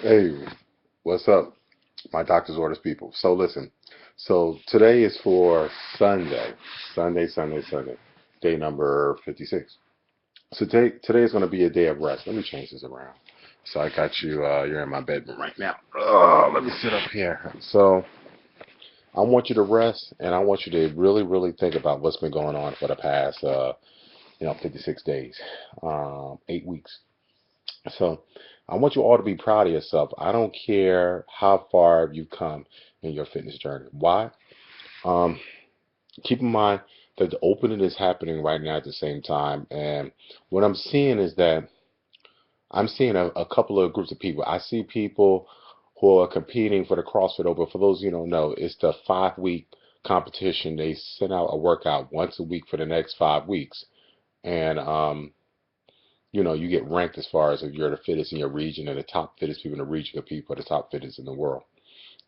Hey, what's up? My doctor's orders people. So listen. So today is for Sunday. Sunday. Day number 56. So today is going to be a day of rest. Let me change this around. So I got you, you're in my bedroom right now. Oh, let me sit up here. So I want you to rest and I want you to really, really think about what's been going on for the past, 56 days, 8 weeks. So I want you all to be proud of yourself. I don't care how far you've come in your fitness journey. Why? Um, Keep in mind that the opening is happening right now at the same time. And what I'm seeing is that I'm seeing a couple of groups of people. I see people who are competing for the CrossFit Open. For those of you who don't know, it's the 5 week competition. They send out a workout once a week for the next 5 weeks. And you get ranked as far as if you're the fittest in your region, and the top fittest people in the region compete for the top fittest in the world.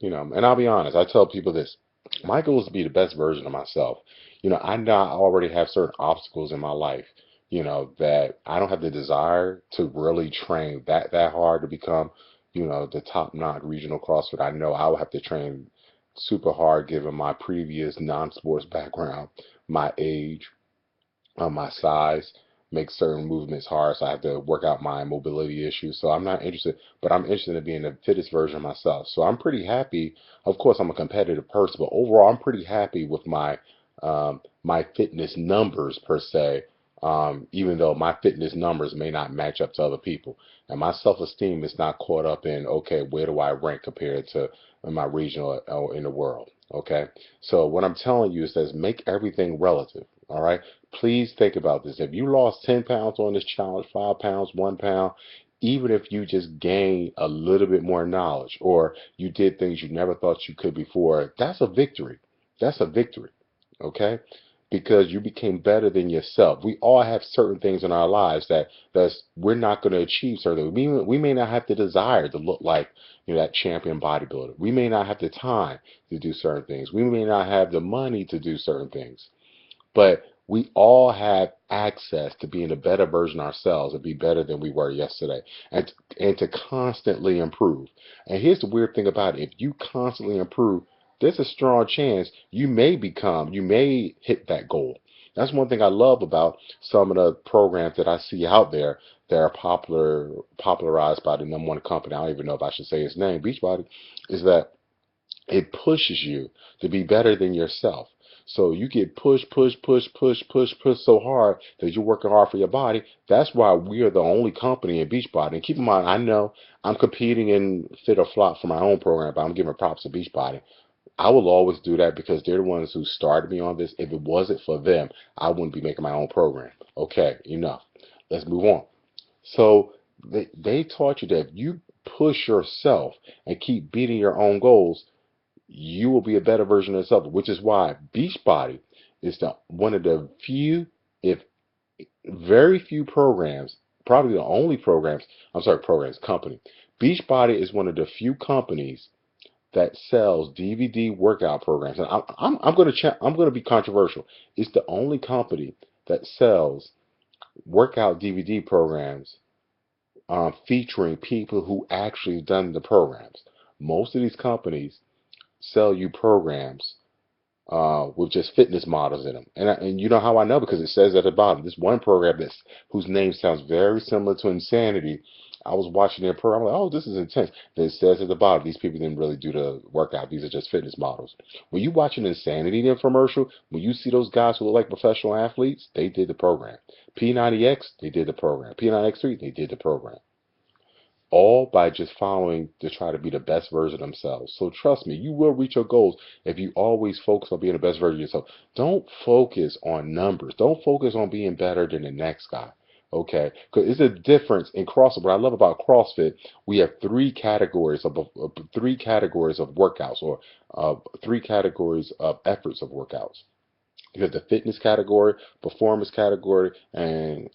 And I'll be honest, I tell people this. My goal is to be the best version of myself. I know I already have certain obstacles in my life, that I don't have the desire to really train that hard to become, the top notch regional CrossFit. I know I will have to train super hard given my previous non-sports background, my age, my size, make certain movements hard, so I have to work out my mobility issues. So I'm not interested, but I'm interested in being the fittest version of myself. So I'm pretty happy. Of course, I'm a competitive person, but overall, I'm pretty happy with my fitness numbers per se. Even though my fitness numbers may not match up to other people, and my self-esteem is not caught up in, okay, where do I rank compared to in my regional or in the world. Okay, so what I'm telling you is that make everything relative. All right. Please think about this. If you lost 10 pounds on this challenge, 5 pounds, 1 pound, even if you just gained a little bit more knowledge or you did things you never thought you could before, that's a victory. That's a victory. Okay? Because you became better than yourself. We all have certain things in our lives that's we're not going to achieve certain. We may not have the desire to look like that champion bodybuilder. We may not have the time to do certain things. We may not have the money to do certain things. But we all have access to being a better version of ourselves and be better than we were yesterday and to constantly improve. And here's the weird thing about it. If you constantly improve, there's a strong chance you may hit that goal. That's one thing I love about some of the programs that I see out there that are popularized by the number one company. I don't even know if I should say its name, Beachbody, is that it pushes you to be better than yourself. So you get push so hard that you're working hard for your body. That's why we are the only company in Beachbody. And keep in mind, I know I'm competing in Fit or Flop for my own program, but I'm giving props to Beachbody. I will always do that because they're the ones who started me on this. If it wasn't for them, I wouldn't be making my own program. Okay, enough. Let's move on. So they taught you that if you push yourself and keep beating your own goals, you will be a better version of yourself, which is why Beachbody is one of the few, if very few programs, probably the only programs, company. Beachbody is one of the few companies that sells DVD workout programs. And I'm going to be controversial. It's the only company that sells workout DVD programs featuring people who actually done the programs. Most of these companies sell you programs with just fitness models in them. And you know how I know? Because it says at the bottom, this one program whose name sounds very similar to Insanity. I was watching their program, I'm like, oh, this is intense. Then it says at the bottom, these people didn't really do the workout. These are just fitness models. When you watch an Insanity infomercial, when you see those guys who look like professional athletes, they did the program. P90X, they did the program. P90X3, they did the program, all by just following to try to be the best version of themselves. So trust me, you will reach your goals if you always focus on being the best version of yourself. Don't focus on numbers. Don't focus on being better than the next guy. Okay, because it's a difference in CrossFit. What I love about CrossFit, we have three categories of workouts, or three categories of efforts of workouts. You have the fitness category, performance category, and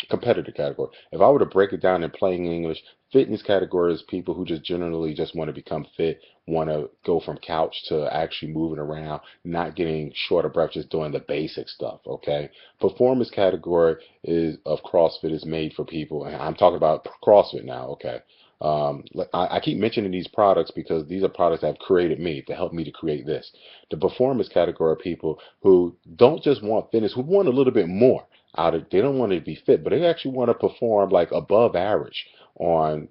competitor category. If I were to break it down in plain English, fitness category is people who just generally just want to become fit, want to go from couch to actually moving around, not getting short of breath, just doing the basic stuff. Okay. Performance category is of CrossFit is made for people, and I'm talking about CrossFit now. Okay. I keep mentioning these products because these are products that have created me to help me to create this. The performance category are people who don't just want fitness, who want a little bit more out of. They don't want to be fit, but they actually want to perform like above average on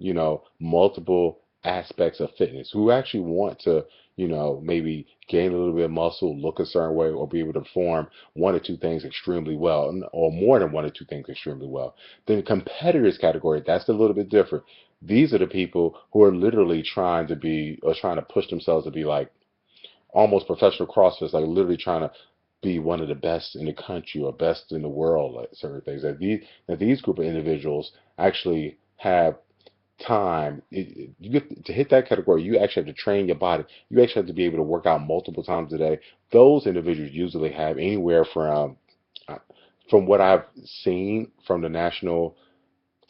multiple aspects of fitness. Who actually want to maybe gain a little bit of muscle, look a certain way, or be able to perform one or two things extremely well, or more than one or two things extremely well. Then the competitors category, that's a little bit different. These are the people who are literally trying to be or trying to push themselves to be like almost professional CrossFitters, like literally trying to be one of the best in the country or best in the world, like certain things. That these group of individuals actually have time. You get to hit that category, you actually have to train your body. You actually have to be able to work out multiple times a day. Those individuals usually have anywhere uh, from what I've seen from the national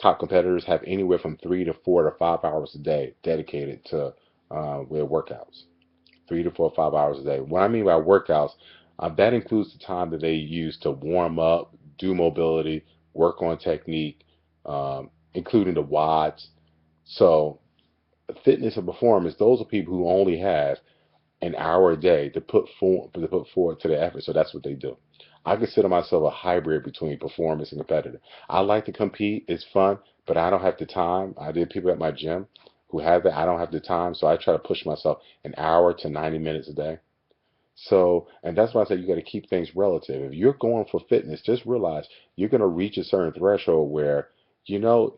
top competitors, have anywhere from 3 to 4 to 5 hours a day dedicated to their workouts. 3 to 4 5 hours a day. What I mean by workouts, that includes the time that they use to warm up, do mobility, work on technique, including the WODs. So fitness and performance, those are people who only have an hour a day to put forward to the effort. So that's what they do. I consider myself a hybrid between performance and competitive. I like to compete. It's fun, but I don't have the time. I did people at my gym who have that. I don't have the time, so I try to push myself an hour to 90 minutes a day. So, and that's why I say you got to keep things relative. If you're going for fitness, just realize you're going to reach a certain threshold where, you know,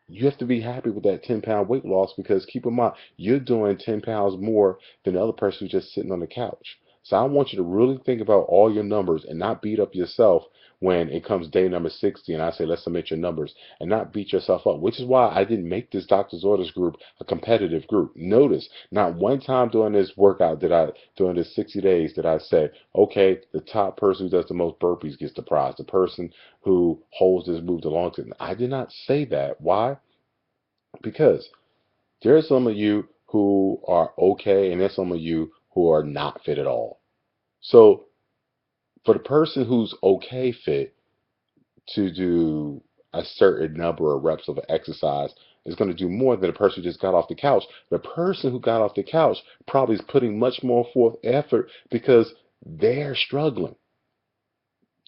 you have to be happy with that 10-pound weight loss, because keep in mind, you're doing 10 pounds more than the other person who's just sitting on the couch. So I want you to really think about all your numbers and not beat up yourself when it comes day number 60 and I say, let's submit your numbers, and not beat yourself up, which is why I didn't make this Doctor's Orders group a competitive group. Notice, not one time during this workout during this 60 days, did I say, okay, the top person who does the most burpees gets the prize. The person who holds this move the longest. I did not say that. Why? Because there are some of you who are okay, and there's some of you who are not fit at all. So for the person who's okay fit to do a certain number of reps of an exercise is going to do more than the person who just got off the couch. The person who got off the couch probably is putting much more forth effort because they're struggling.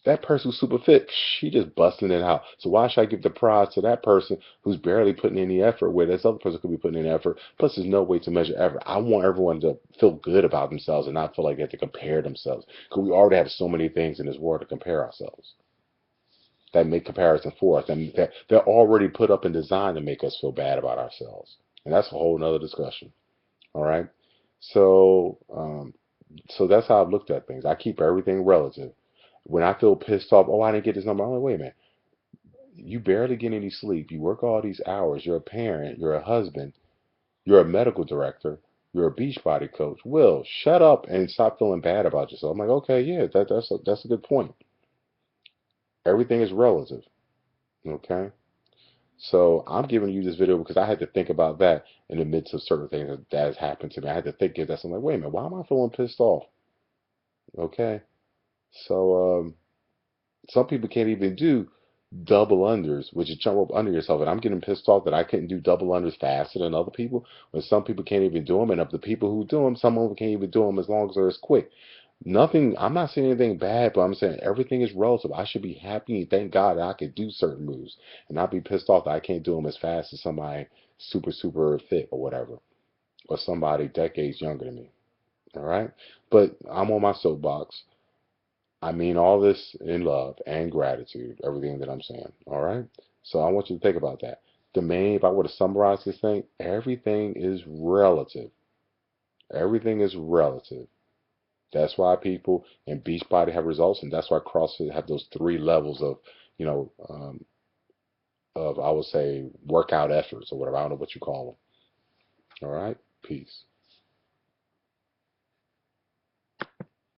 That person who's super fit, she just busting it out. So why should I give the prize to that person who's barely putting any effort, where this other person could be putting in effort? Plus, there's no way to measure effort. I want everyone to feel good about themselves and not feel like they have to compare themselves, because we already have so many things in this world to compare ourselves that make comparison for us, and that they're already put up and designed to make us feel bad about ourselves. And that's a whole nother discussion. All right. So, so that's how I've looked at things. I keep everything relative. When I feel pissed off, oh, I didn't get this number. I'm like, wait a minute. You barely get any sleep. You work all these hours. You're a parent. You're a husband. You're a medical director. You're a Beachbody coach. Will, shut up and stop feeling bad about yourself. I'm like, okay, yeah, that's a good point. Everything is relative. Okay. So I'm giving you this video because I had to think about that in the midst of certain things that has happened to me. I had to think of that. So I'm like, wait a minute, why am I feeling pissed off? Okay. So some people can't even do double unders, which is jump rope under yourself. And I'm getting pissed off that I couldn't do double unders faster than other people. When some people can't even do them, and of the people who do them, some of them can't even do them as long as they're as quick. Nothing. I'm not saying anything bad, but I'm saying everything is relative. I should be happy and thank God that I can do certain moves, and not be pissed off that I can't do them as fast as somebody super fit or whatever, or somebody decades younger than me. All right, but I'm on my soapbox. I mean all this in love and gratitude, everything that I'm saying. All right. So I want you to think about that. If I were to summarize this thing, everything is relative. Everything is relative. That's why people in Beachbody have results, and that's why CrossFit have those three levels of, you know, I would say workout efforts or whatever. I don't know what you call them. All right. Peace.